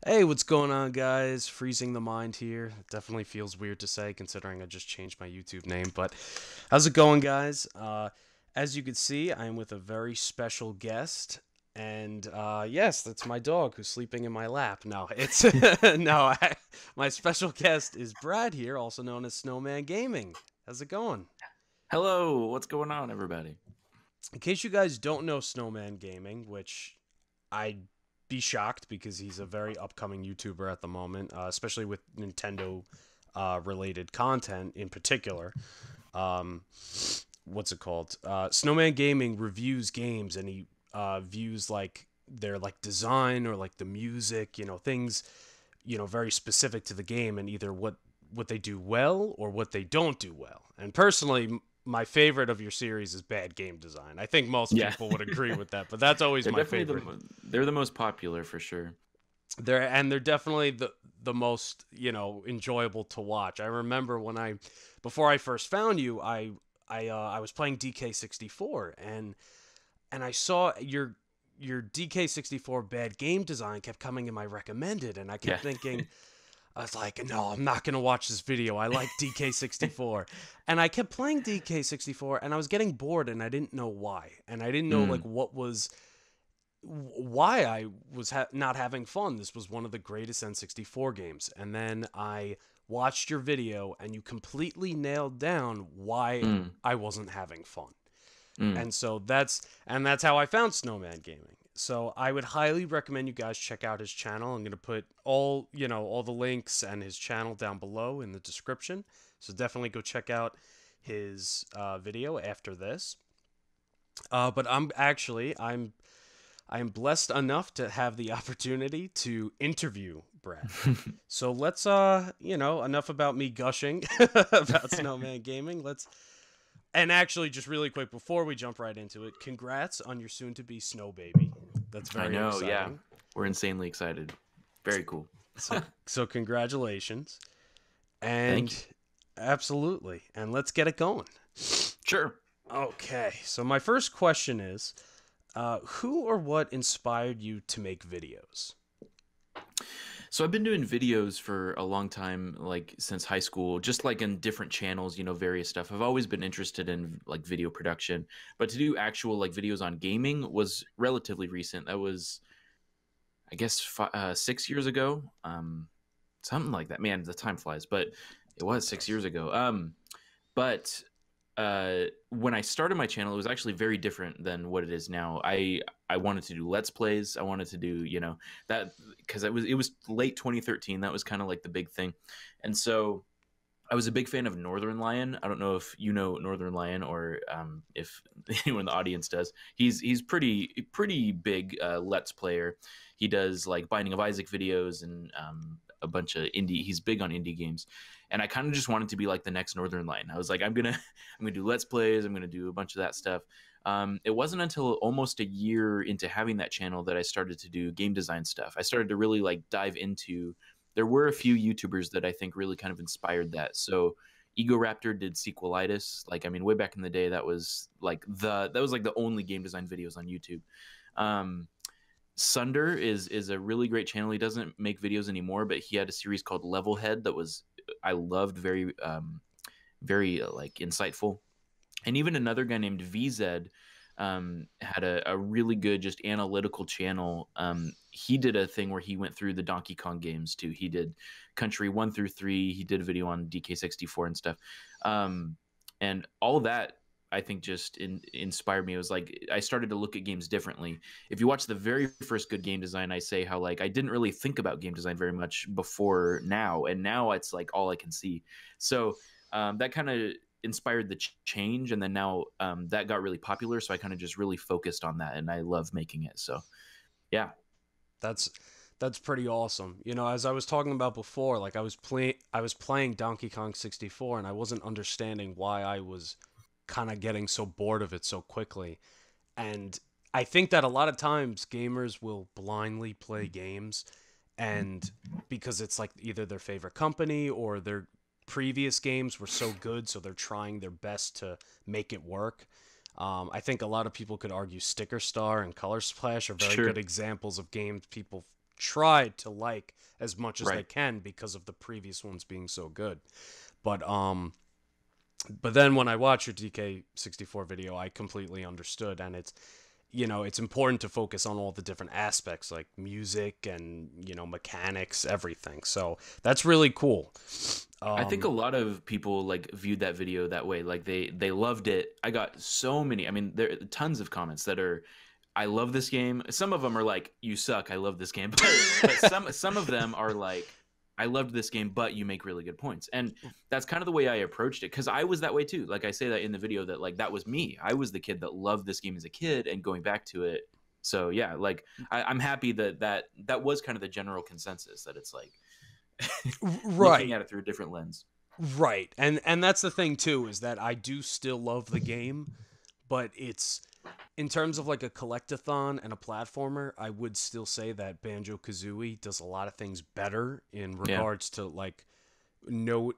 Hey, what's going on, guys? Freezing the mind here. It definitely feels weird to say considering I just changed my YouTube name, but how's it going, guys? As you can see, I'm with a very special guest, and yes, that's my dog who's sleeping in my lap. No, it's my special guest is Brad here, also known as Snowman Gaming. How's it going? Hello, what's going on, everybody? In case you guys don't know Snowman Gaming, which I'd be shocked because he's a very upcoming YouTuber at the moment, especially with Nintendo related content in particular. Um, what's it called? Snowman Gaming reviews games and he views like their like design or like the music, things very specific to the game and either what they do well or what they don't do well. And personally, my favorite of your series is bad game design. I think most Yeah, people would agree with that, but that's always they're my definitely favorite. they're the most popular for sure. They're definitely the most enjoyable to watch. I remember when I before I first found you, I was playing DK64 and I saw your DK64 bad game design kept coming in my recommended, and I Yeah. kept thinking, I was like, no, I'm not gonna watch this video. I like DK64, and I kept playing DK64, and I was getting bored, and I didn't know why, and I didn't know like Mm, what was why I was not having fun. This was one of the greatest N64 games, and then I watched your video, and you completely nailed down why mm, I wasn't having fun. mm. And so that's how I found Snowman Gaming. So I would highly recommend you guys check out his channel. I'm gonna put all the links and his channel down below in the description. So definitely go check out his video after this. But I'm blessed enough to have the opportunity to interview Brad. So let's enough about me gushing about Snowman Gaming. Let's and actually, just really quick before we jump right into it, congrats on your soon to be snow baby. That's I very know, yeah. exciting. We're insanely excited. Very cool. So congratulations. Thank And you. absolutely. And let's get it going. Sure. Okay. So my first question is, who or what inspired you to make videos? So I've been doing videos for a long time, like since high school, just like in different channels, various stuff. I've always been interested in like video production, but to do actual like videos on gaming was relatively recent. That was, I guess, 6 years ago. Something like that. Man, the time flies, but it was It 6 years does. ago. But when I started my channel, it was actually very different than what it is now. I wanted to do let's plays. I wanted to do that because it was late 2013. That was kind of like the big thing, and so I was a big fan of Northern Lion. I don't know if you know Northern Lion or if anyone in the audience does. He's pretty big Let's Player. He does like Binding of Isaac videos and a bunch of indie. He's big on indie games, and I kind of just wanted to be like the next Northern Lion. I was like, I'm gonna do Let's Plays. I'm gonna do a bunch of that stuff. It wasn't until almost a year into having that channel that I started to do game design stuff. I started to really like dive into there were a few YouTubers that I think really kind of inspired that. So Ego Raptor did Sequelitis. Like, I mean, way back in the day, that was like the only game design videos on YouTube. Um, Sunder is a really great channel. He doesn't make videos anymore, but he had a series called Levelhead that was I loved, very like insightful. And even another guy named VZ had a really good just analytical channel. He did a thing where he went through the Donkey Kong games too. He did Country 1 through 3. He did a video on DK64 and stuff. And all that I think just inspired me. It was like I started to look at games differently. If you watch the very first Good Game Design, I say how like I didn't really think about game design very much before now, and now it's like all I can see. So that kind of inspired the change, and then now that got really popular, so I kind of just really focused on that, and I love making it. So yeah. That's that's pretty awesome. As I was talking about before, like I was playing Donkey Kong 64 and I wasn't understanding why I was kind of getting so bored of it so quickly. And I think that a lot of times gamers will blindly play games and because it's like either their favorite company or their previous games were so good so they're trying their best to make it work. I think a lot of people could argue Sticker Star and Color Splash are very good Sure. examples of games people tried to like as much as they Right. can because of the previous ones being so good. But then when I watched your DK64 video, I completely understood, and it's, it's important to focus on all the different aspects like music and, mechanics, everything. So that's really cool. I think a lot of people like viewed that video that way. Like they loved it. I got so many. I mean, there are tons of comments that are, I love this game. Some of them are like, you suck. I love this game. But some of them are like, I loved this game, but you make really good points. And that's kind of the way I approached it, because I was that way too. Like I say that in the video, that like that was me. I was the kid that loved this game as a kid and going back to it. So yeah, like I'm happy that was kind of the general consensus, that it's like looking Right. at it through a different lens. Right. And that's the thing too, is that I do still love the game, but it's, in terms of like a collectathon and a platformer, I would still say that Banjo-Kazooie does a lot of things better in Yeah. regards to like note,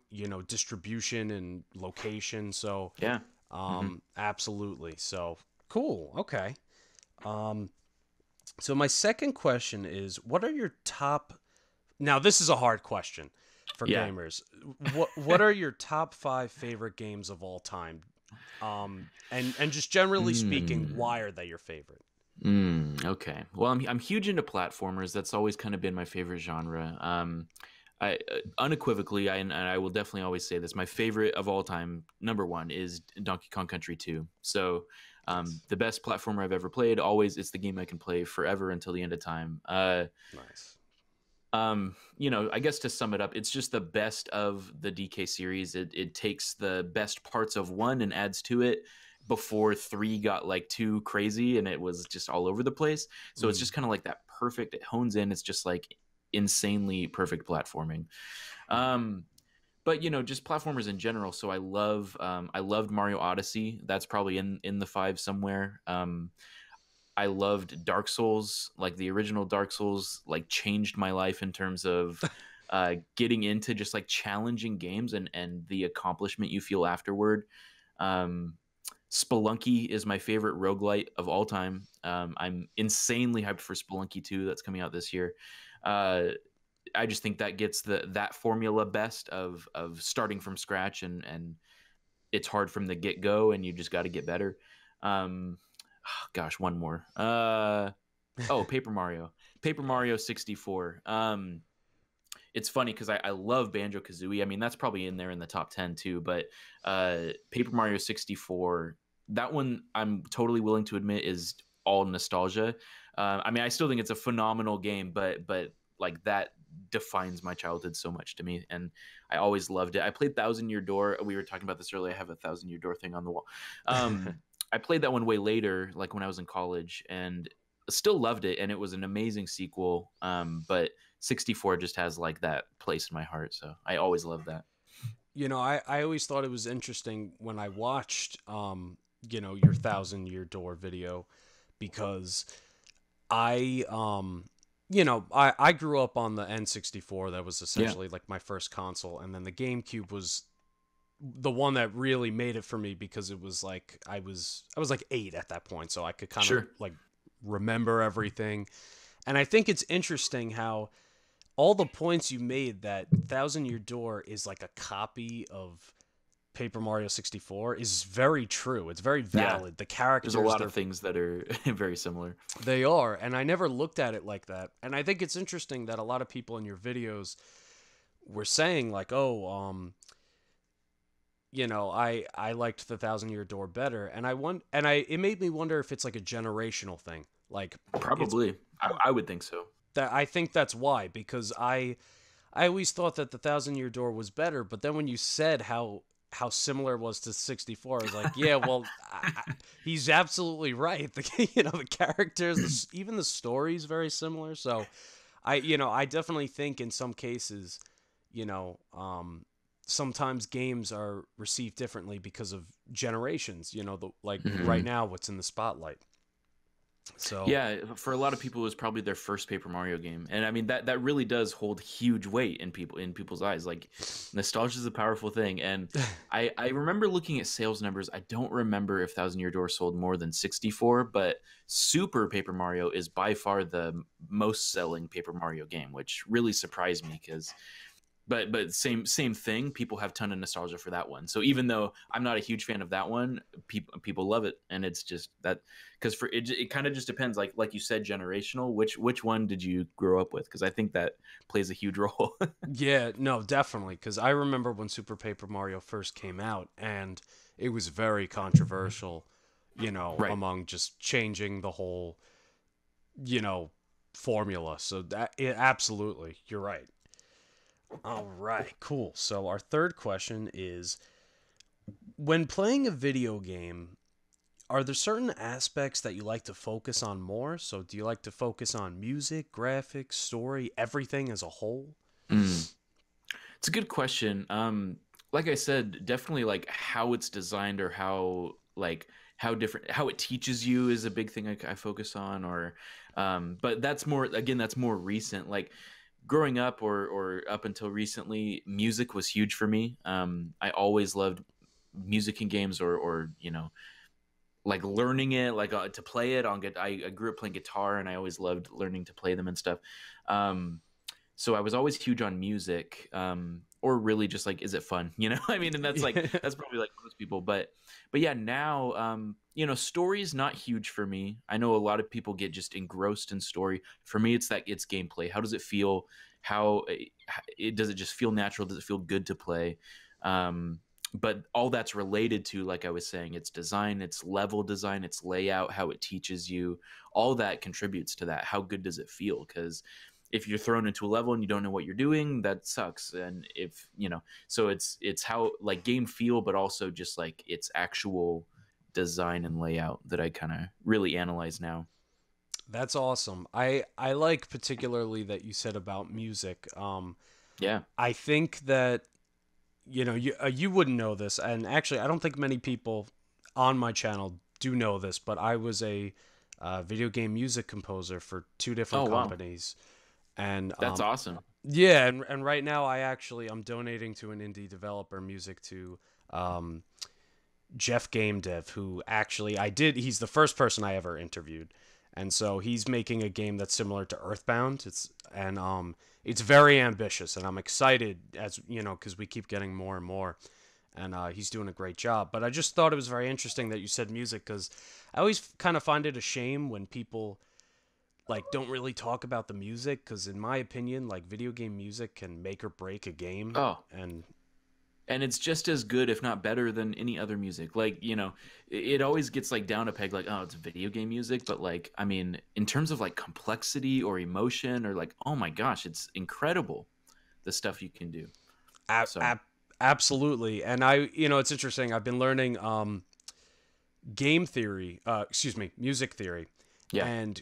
distribution and location. So, Yeah. Hmm. absolutely. So, cool. Okay. Um so my second question is, what are your top, now this is a hard question for Yeah. gamers. What are your top 5 favorite games of all time? And just generally speaking, Mm. why are they your favorite? Okay. Well, I'm huge into platformers. That's always kind of been my favorite genre. I unequivocally, and I will definitely always say this, my favorite of all time, number one, is Donkey Kong Country 2. So, Nice. the best platformer I've ever played. Always, it's the game I can play forever until the end of time. Nice. I guess to sum it up, it's just the best of the DK series. It takes the best parts of one and adds to it before three got like too crazy and it was just all over the place. So it's Mm. just kind of like that perfect, it hones in. It's just like insanely perfect platforming. Um, but just platformers in general. So I loved Mario Odyssey. That's probably in the five somewhere. I loved Dark Souls, like the original Dark Souls, like changed my life in terms of getting into just like challenging games and the accomplishment you feel afterward. Um, Spelunky is my favorite roguelite of all time. I'm insanely hyped for Spelunky 2 that's coming out this year. Uh, I just think that gets that formula best of starting from scratch, and it's hard from the get go, and you just got to get better. Um, Gosh, one more. Paper Mario. Paper Mario 64. It's funny because I love Banjo Kazooie. I mean, that's probably in there in the top 10 too. But Paper Mario 64, that one I'm totally willing to admit is all nostalgia. I mean, I still think it's a phenomenal game, but like that defines my childhood so much to me, and I always loved it. I played Thousand Year Door. We were talking about this earlier. I have a Thousand Year Door thing on the wall. I played that one way later, like when I was in college, and still loved it. And it was an amazing sequel. But 64 just has like that place in my heart. So I always loved that. I always thought it was interesting when I watched, your 1,000 Year Door video, because I, I grew up on the N64. That was Yeah, essentially like my first console. And then the GameCube was the one that really made it for me, because it was like, I was like 8 at that point. So I could kind of sure. like remember everything. And I think it's interesting how all the points you made, that 1,000 Year Door is like a copy of Paper Mario 64, is very true. It's very Yeah, valid. The there's a characters, lot of things that are very similar. they are, and I never looked at it like that. And I think it's interesting that a lot of people in your videos were saying like, "Oh, I liked the 1,000 Year Door better," and it made me wonder if it's like a generational thing. Like, it's Probably. I would think so. that I think that's why, because I always thought that the 1,000 Year Door was better, but then when you said how similar it was to 64, I was like, yeah, well, he's absolutely right. The characters, even the story is very similar. So I definitely think in some cases, you know, um, sometimes games are received differently because of generations. Like right Hmm. now, what's in the spotlight. So Yeah, for a lot of people, it was probably their first Paper Mario game, and I mean that really does hold huge weight in people's eyes. Like, nostalgia is a powerful thing, and I remember looking at sales numbers. I don't remember if Thousand Year Door sold more than 64, but Super Paper Mario is by far the most selling Paper Mario game, which really surprised me because but same thing, people have ton of nostalgia for that one. So even though I'm not a huge fan of that one, people love it, and it's just that, because for it kind of just depends, like you said, generational. Which one did you grow up with? Because I think that plays a huge role. yeah, no, definitely. Because I remember when Super Paper Mario first came out, and it was very controversial, Right. among just changing the whole, you know, formula. So absolutely, you're right. All right, cool. So our third question is, when playing a video game, are there certain aspects that you like to focus on more? So do you like to focus on music, graphics, story, everything as a whole? Mm. It's a good question. Like I said, definitely like how it's designed, or how like how different how it teaches you is a big thing I focus on. Or but that's more, again, that's more recent. Like growing up, or up until recently, music was huge for me. I always loved music in games, or like learning it, like to play it on. I grew up playing guitar, and I always loved learning to play them and stuff. Um, so I was always huge on music, or really just like, is it fun? I mean, and that's like, Yeah. that's probably like most people, but yeah, now, story's not huge for me. I know a lot of people get just engrossed in story. For me, it's gameplay. How does it feel? How does it just feel natural? Does it feel good to play? Um, but all that's related to, like I was saying, its design, its level design, its layout, how it teaches you, all that contributes to that. How good does it feel? Because if you're thrown into a level and you don't know what you're doing, that sucks. And if so it's how, like, game feel, but also just like its actual design and layout that I kind of really analyze now. That's awesome. I like particularly that you said about music. Yeah. I think that you wouldn't know this, and actually, I don't think many people on my channel do know this, but I was a video game music composer for two different Oh, wow. companies, and That's awesome. yeah, and right now I'm donating to an indie developer music to um, Jeff Game Dev, who actually he's the first person I ever interviewed. And so he's making a game that's similar to Earthbound. It's very ambitious, and I'm excited, as because we keep getting more and more, and he's doing a great job. But I just thought it was very interesting that you said music, because I always kind of find it a shame when people like don't really talk about the music, because in my opinion, like, video game music can make or break a game. Oh, And and it's just as good, if not better, than any other music. Like, it always gets like down a peg, like, oh, it's video game music. But like, I mean, in terms of like complexity or emotion, or like, oh my gosh, it's incredible the stuff you can do. a- So a- absolutely. And it's interesting. I've been learning game theory, excuse me, music theory, yeah. and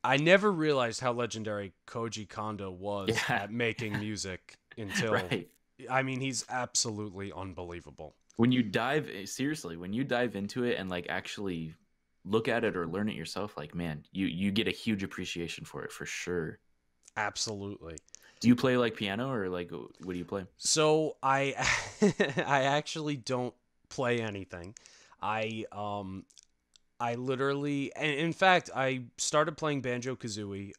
I never realized how legendary Koji Kondo was Yeah. at making music until, Right. I mean, he's absolutely unbelievable. When you dive seriously, when you dive into it and like actually look at it or learn it yourself, like, man, you get a huge appreciation for it, for sure. Absolutely. Do you play like piano, or like what do you play? So I I actually don't play anything. I I literally, and in fact, I started playing Banjo Kazooie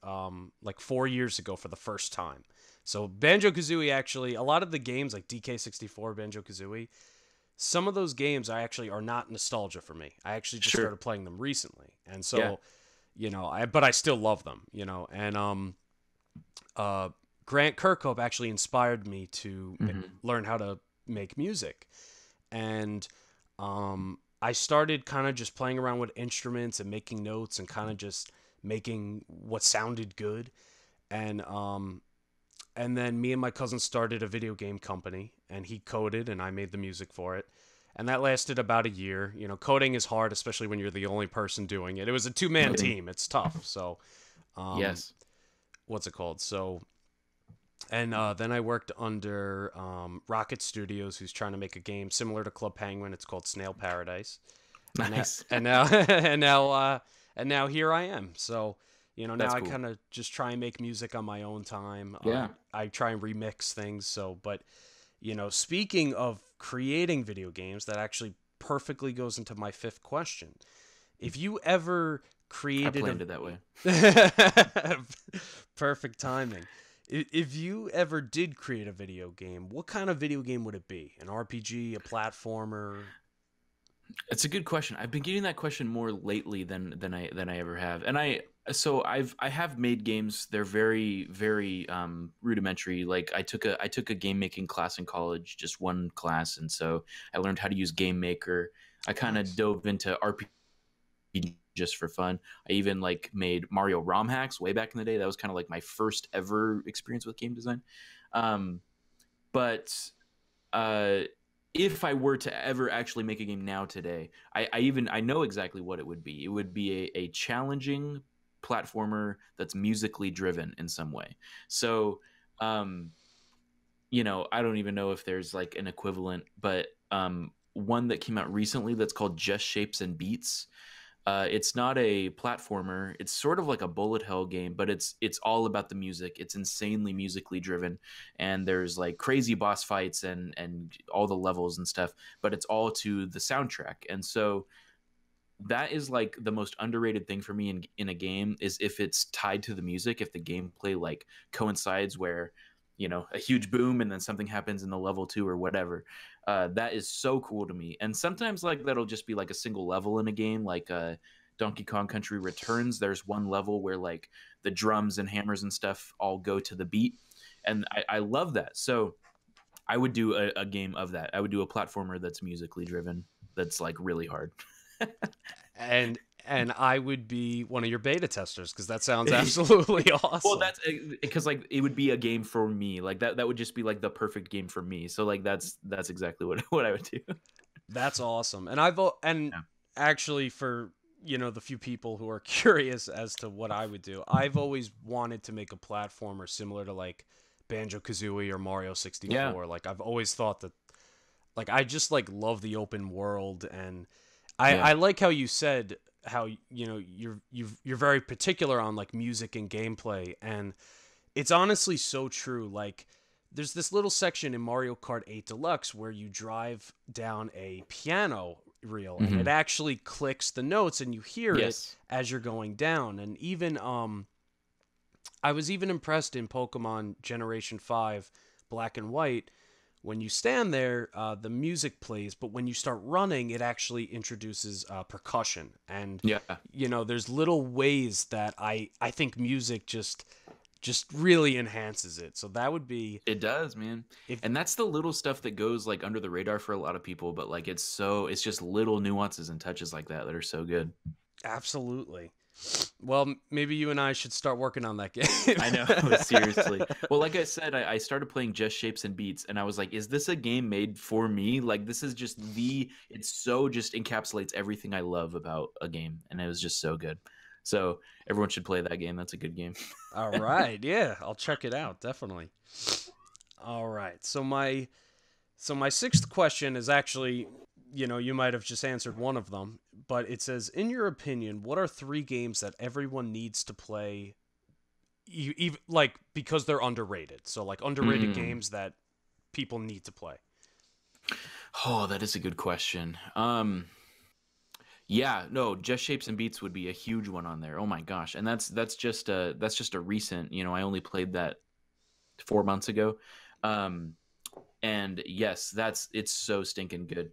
like 4 years ago for the first time. So Banjo Kazooie, actually, a lot of the games like DK64, Banjo Kazooie, some of those games I actually are not nostalgia for me. I actually just Sure. started playing them recently, and Yeah. so but I still love them, and uh, Grant Kirkhope actually inspired me to Hmm. learn how to make music, and I started kind of just playing around with instruments and making notes and kind of just making what sounded good, and then me and my cousin started a video game company, and he coded and I made the music for it. And that lasted about a year. Coding is hard, especially when you're the only person doing it. It was a two-man team. It's tough. So, um, Yes. what's it called? So, and then I worked under Rocket Studios, who's trying to make a game similar to Club Penguin. It's called Snail Paradise. And now, Nice. and now, and now, and now here I am. So, now That's I cool. kind of just try and make music on my own time. Yeah. I try and remix things. So, but speaking of creating video games, that actually perfectly goes into my fifth question. If you ever I created planned it that way. a perfect timing. If you ever did create a video game, what kind of video game would it be? An RPG, a platformer? It's a good question. I've been getting that question more lately than I ever have. And I have made games. They're very rudimentary. Like I took a game making class in college, just one class, and so I learned how to use Game Maker. I kind of Nice. dove into RPG just for fun. I even like made Mario ROM hacks way back in the day. That was kind of like my first ever experience with game design. Um, but uh, if I were to ever actually make a game now today, I know exactly what it would be. It would be a challenging platformer that's musically driven in some way. So, um, I don't even know if there's like an equivalent, but one that came out recently that's called Just Shapes and Beats. It's not a platformer. It's sort of like a bullet hell game, but it's all about the music. It's insanely musically driven, and there's like crazy boss fights and all the levels and stuff. But it's all to the soundtrack, and so that is like the most underrated thing for me in a game is if it's tied to the music. If the gameplay like coincides where a huge boom and then something happens in the level two or whatever, that is so cool to me. And sometimes like that'll just be like a single level in a game, like Donkey Kong Country Returns. There's one level where like the drums and hammers and stuff all go to the beat, and I love that. So I would do a game of that. I would do a platformer that's musically driven, that's like really hard. And I would be one of your beta testers because that sounds absolutely Well, awesome. that's because like it would be a game for me. Like that would just be like the perfect game for me. So like that's exactly what what I would do. That's awesome. And and Yeah. actually for the few people who are curious as to what I would do, I've always wanted to make a platformer similar to like Banjo Kazooie or Mario Yeah. 64. Like I've always thought that, like, I just like love the open world, and Yeah. I like how you said how you're very particular on like music and gameplay, and it's honestly so true. Like, there's this little section in Mario Kart 8 Deluxe where you drive down a piano reel and it Hmm. actually clicks the notes and you hear it Yes. as you're going down. And even I was even impressed in Pokemon Generation 5 Black and White. When you stand there, the music plays, but when you start running, it actually introduces percussion. And Yeah. there's little ways that I think music just really enhances it. So that would be It does, man. if And that's the little stuff that goes like under the radar for a lot of people, but like it's just little nuances and touches like that that are so good. absolutely. Well, maybe you and I should start working on that game. I know, seriously. Well, like I said, I started playing Just Shapes and Beats, and I was like, is this a game made for me? Like, this is just it's so just encapsulates everything I love about a game, and it was just so good. So everyone should play that game. That's a good game. All right, yeah, I'll check it out definitely. All right, so my sixth question is actually, you might have just answered one of them, but it says, in your opinion, what are three games that everyone needs to play, even like because they're underrated? So like underrated Mm. games that people need to play. Oh, that is a good question. Yeah, no, Just Shapes and Beats would be a huge one on there. Oh my gosh, and that's just a recent. I only played that 4 months ago. Um, and yes, it's so stinking good.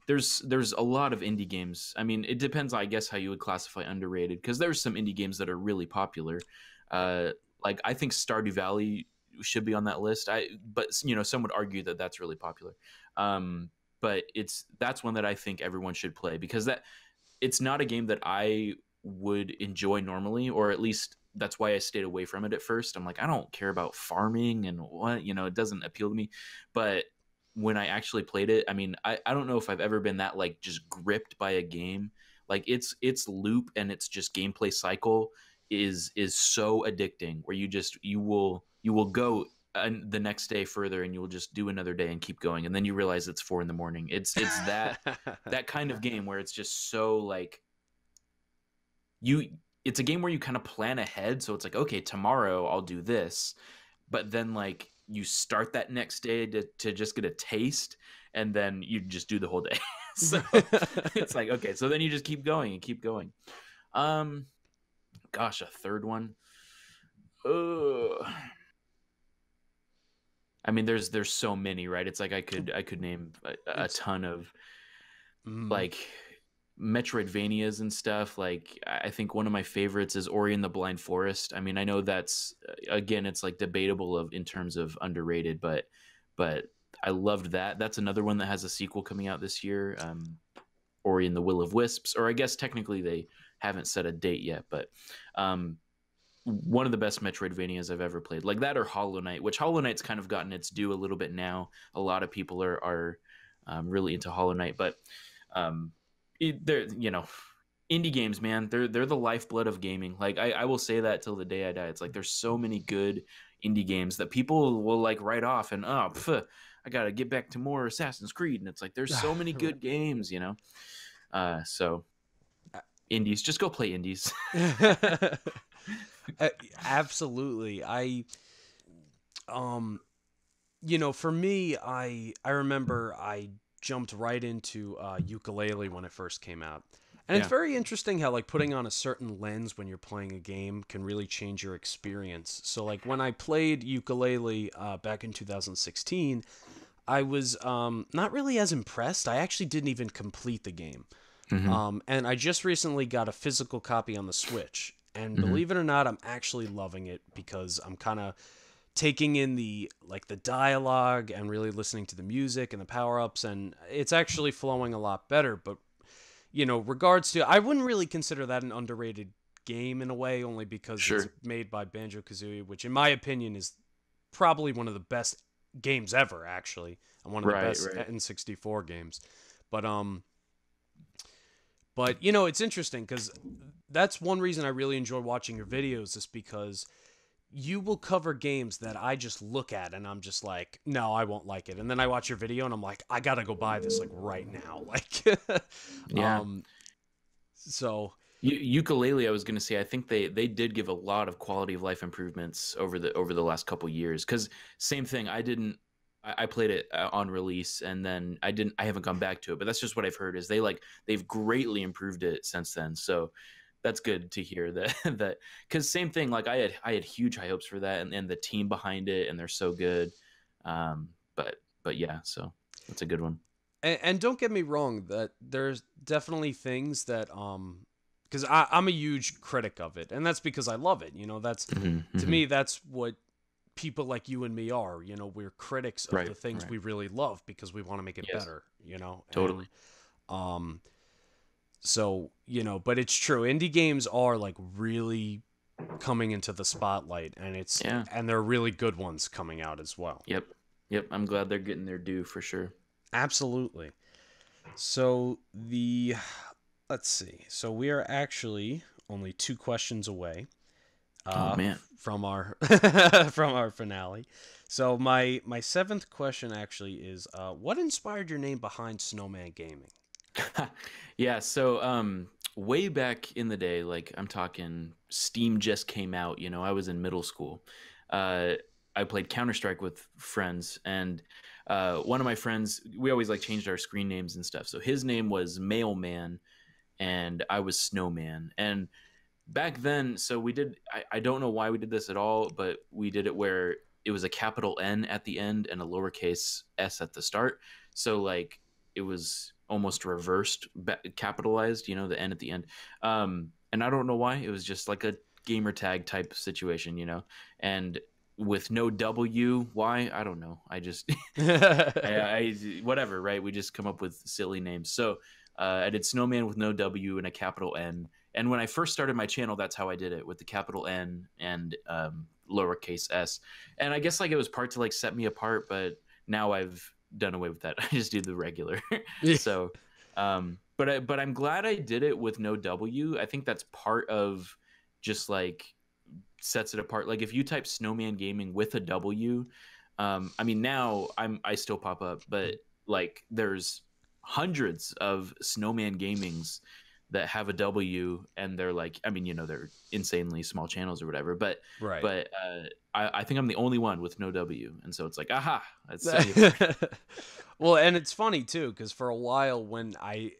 There's a lot of indie games. I mean, it depends, I guess, how you would classify underrated, because there's some indie games that are really popular. Uh, like I think Stardew Valley should be on that list. But some would argue that that's really popular. But that's one that I think everyone should play, because it's not a game that I would enjoy normally, or at least that's why I stayed away from it at first. I'm like, I don't care about farming and it doesn't appeal to me. But when I actually played it, I mean, I don't know if I've ever been that like just gripped by a game. Like its loop and its just gameplay cycle is so addicting, where you will go the next day further, and you will just do another day and keep going, and then you realize it's 4 in the morning. It's that kind of game where it's just so like it's a game where you kind of plan ahead. So it's like, okay, tomorrow I'll do this, but then like you start that next day to just get a taste, and then you just do the whole day. So it's like, okay, so then you just keep going and keep going. Gosh, a third one. I mean, there's so many, right? It's like I could name a ton of like Metroidvanias and stuff. Like I think one of my favorites is Ori and the Blind Forest. I mean, I know that's again, it's like debatable of in terms of underrated, but I loved that. That's another one that has a sequel coming out this year. Ori and the Will of Wisps, or I guess technically they haven't set a date yet, but one of the best Metroidvanias I've ever played. Like that or Hollow Knight, which Hollow Knight's kind of gotten its due a little bit now. A lot of people are really into Hollow Knight, but they're, you know, indie games, man, they're the lifeblood of gaming. Like I will say that till the day I die. It's like there's so many good indie games that people will like write off and I gotta get back to more Assassin's Creed, and it's like there's so many good games, you know. So indies, just go play indies. Absolutely. You know, for me, I remember I jumped right into ukulele when it first came out. And it's very interesting how like putting on a certain lens when you're playing a game can really change your experience. So like when I played ukulele back in 2016, I was not really as impressed. I actually didn't even complete the game. And I just recently got a physical copy on the Switch. And believe it or not, I'm actually loving it because I'm kind of taking in the dialogue and really listening to the music and the power-ups, and it's actually flowing a lot better. But you know, regards to, I wouldn't really consider that an underrated game in a way, only because it's made by Banjo-Kazooie, which in my opinion is probably one of the best games ever, actually, and one of the best N64 games. But you know, it's interesting because that's one reason I really enjoy watching your videos, is because you will cover games that I just look at and I'm just like, no, I won't like it. And then I watch your video and I'm like, I gotta go buy this like right now. Like, so ukulele, I was gonna say, I think they did give a lot of quality of life improvements over the last couple years. Because same thing, I played it on release, and then I haven't gone back to it, but that's just what I've heard, is they've greatly improved it since then. So that's good to hear that because same thing, like I had huge high hopes for that, and the team behind it, and they're so good. But yeah, so that's a good one. And don't get me wrong, that there's definitely things that because I'm a huge critic of it, and that's because I love it. You know, that's to me, that's what people like you and me are. You know, we're critics of the things we really love because we want to make it better. You know, totally. And, so, you know, but it's true. Indie games are like really coming into the spotlight, and and there are really good ones coming out as well. Yep. I'm glad they're getting their due for sure. Absolutely. So let's see. So we are actually only 2 questions away. From our from our finale. So my 7th question actually is, what inspired your name behind Snowman Gaming? Yeah, so way back in the day, like I'm talking Steam just came out, you know, I was in middle school. I played Counter-Strike with friends, and one of my friends, we always like changed our screen names and stuff. So his name was Mailman and I was Snowman. And back then, so we did, I don't know why we did this at all, but we did it where it was a capital N at the end and a lowercase s at the start. So like it was almost reversed, capitalized, you know, the N at the end. And I don't know why. It was just like a gamer tag type situation, you know, and with no W, why? I don't know. I just, whatever, right? We just come up with silly names. So I did Snowman with no W and a capital N. And when I first started my channel, that's how I did it, with the capital N and lowercase s. And I guess like it was part to like set me apart, but now I've done away with that. I just do the regular. So, but I'm glad I did it with no W. I think that's part of just like sets it apart. Like if you type Snowman Gaming with a W, I mean, now I still pop up, but like there's hundreds of Snowman Gamings that have a W, and they're like, I mean, you know, they're insanely small channels or whatever, but Right. I think I'm the only one with no W, and so it's like, aha, that's set you apart. Well, and it's funny too, because for a while when I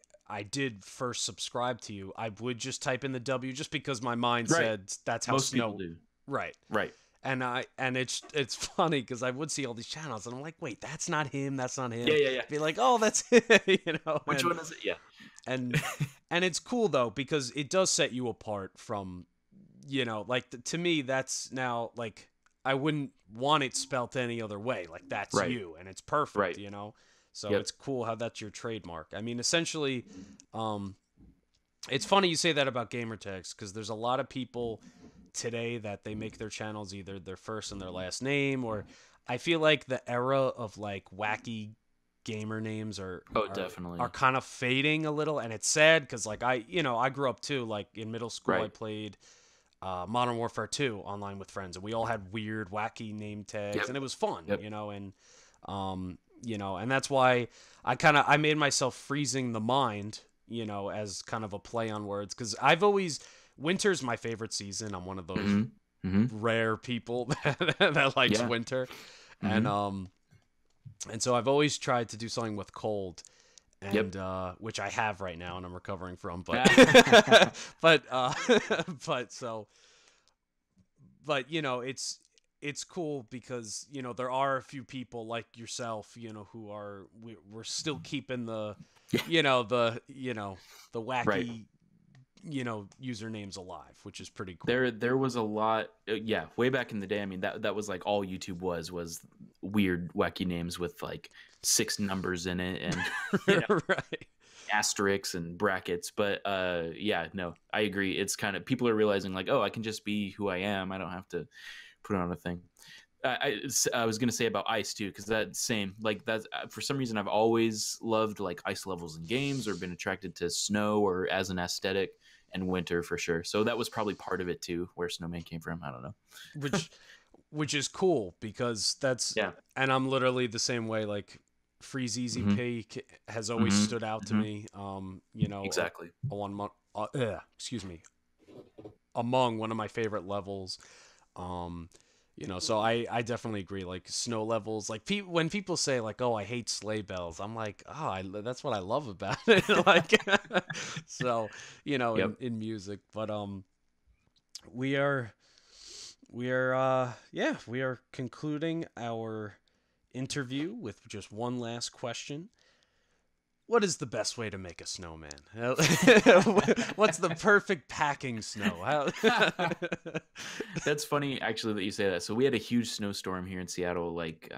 did first subscribe to you, I would just type in the W just because my mind Right. said that's how Most people Snow. do. Right. Right. And it's funny because I would see all these channels and I'm like, wait, that's not him, that's not him. Yeah. Be like, oh, that's him, you know. Which one is it? Yeah. And and it's cool though because it does set you apart from, you know, like to me that's now like I wouldn't want it spelt any other way. Like that's Right. you and it's perfect, Right. you know. So Yep. it's cool how that's your trademark. I mean, essentially, it's funny you say that about gamer tags because there's a lot of people today that they make their channels either their first and their last name, or I feel like the era of like wacky gamer names Definitely. are kind of fading a little, and it's sad because like I grew up too. Like in middle school, I Right. played Modern Warfare 2 online with friends, and we all had weird, wacky name tags, Yep. and it was fun, Yep. you know, and that's why I made myself freezing the mind, you know, as kind of a play on words, because winter's my favorite season. I'm one of those rare people that likes Yeah. winter, Mhm. and so I've always tried to do something with cold. Yep. And which I have right now, and I'm recovering from, but but but you know, it's cool because you know there are a few people like yourself, you know, who we're still keeping the Yeah. the wacky Right. usernames alive, which is pretty cool. There was a lot, way back in the day. I mean, that was like all YouTube was weird, wacky names with like 6 numbers in it and you know, Right. asterisks and brackets. But yeah, no, I agree. It's kind of, people are realizing like, oh, I can just be who I am. I don't have to put on a thing. I was gonna say about ice too, because that same like that's for some reason I've always loved like ice levels in games or been attracted to snow or as an aesthetic, and winter for sure. So that was probably part of it too, where snowman came from. I don't know. which is cool because that's Yeah. and I'm literally the same way. Like Freeze Easy Mhm. P has always Mhm. stood out to Mhm. me. You know, Exactly. excuse me, among one of my favorite levels. You know, so I definitely agree. Like snow levels, like when people say like, "Oh, I hate sleigh bells," I'm like, "Oh, that's what I love about it." Like, so you know, Yep. in music, but we are we are concluding our interview with just one last question. What is the best way to make a snowman? What's the perfect packing snow? That's funny actually that you say that. So we had a huge snowstorm here in Seattle like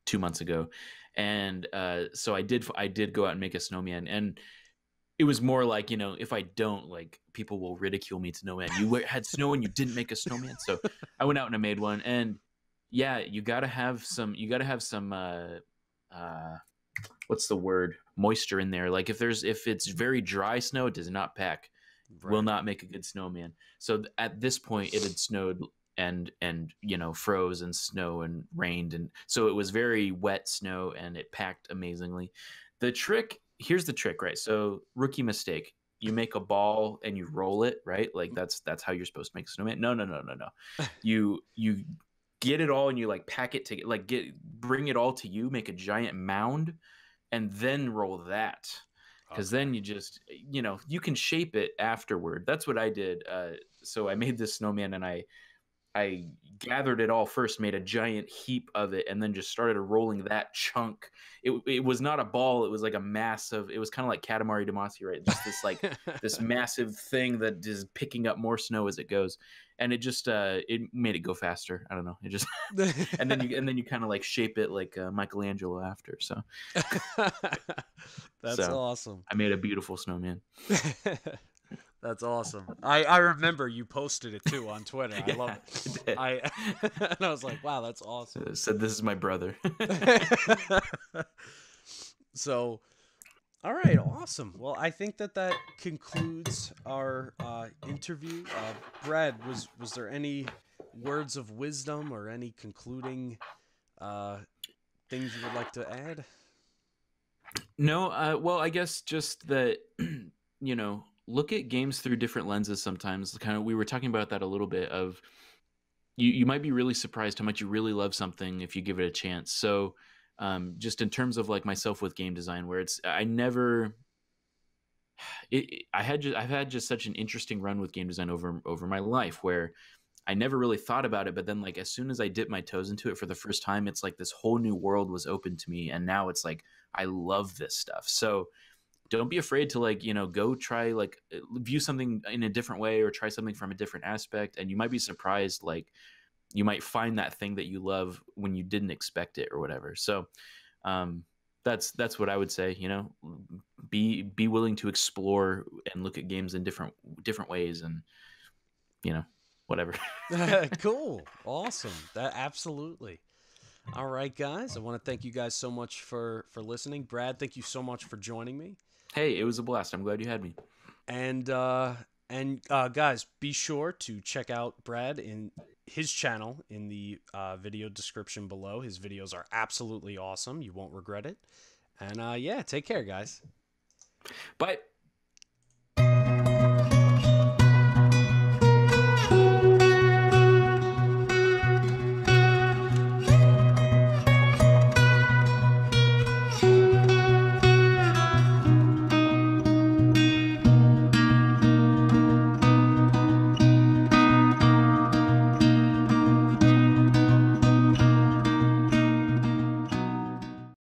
2 months ago, and so I did go out and make a snowman, and it was more like, you know, if I don't, like, people will ridicule me to no end. You had snow and you didn't make a snowman. So I went out and I made one, and yeah, you gotta have some what's the word, moisture in there. Like if it's very dry snow, it does not pack, will Right. not make a good snowman. So at this point it had snowed and you know, froze and snow and rained, and so it was very wet snow and it packed amazingly. Here's the trick, right? So rookie mistake, you make a ball and you roll it, right? Like that's how you're supposed to make a snowman. No. You get it all and you like pack it to like bring it all to you, make a giant mound, and then roll that, because Okay. then you just, you know, you can shape it afterward. That's what I did. So I made this snowman and I gathered it all first, made a giant heap of it, and then just started rolling that chunk. It was not a ball; it was like a mass of. It was kind of like Katamari Damacy, right? Just this like this massive thing that is picking up more snow as it goes, and it just it made it go faster. I don't know. It just and then you kind of like shape it like Michelangelo after. So That's so awesome. I made a beautiful snowman. That's awesome. I remember you posted it too on Twitter. I love it. And I was like, wow, that's awesome. Said this is my brother. So, all right, awesome. Well, I think that concludes our interview. Brad, was there any words of wisdom or any concluding things you would like to add? No, well, I guess just that, you know, look at games through different lenses sometimes. Kind of, we were talking about that a little bit. Of you might be really surprised how much you really love something if you give it a chance. So, just in terms of like myself with game design, where it's I never I've had just such an interesting run with game design over my life, where I never really thought about it, but then like as soon as I dip my toes into it for the first time, it's like this whole new world was open to me, and now it's like I love this stuff. So don't be afraid to like, go try, like, view something in a different way or try something from a different aspect, and you might be surprised, like you might find that thing that you love when you didn't expect it or whatever. So that's what I would say. Be willing to explore and look at games in different ways, and whatever. Cool. Awesome. That absolutely. All right, guys. I want to thank you guys so much for listening. Brad, thank you so much for joining me. Hey, it was a blast. I'm glad you had me. And guys, be sure to check out Brad in his channel in the video description below. His videos are absolutely awesome. You won't regret it. And yeah, take care, guys. Bye.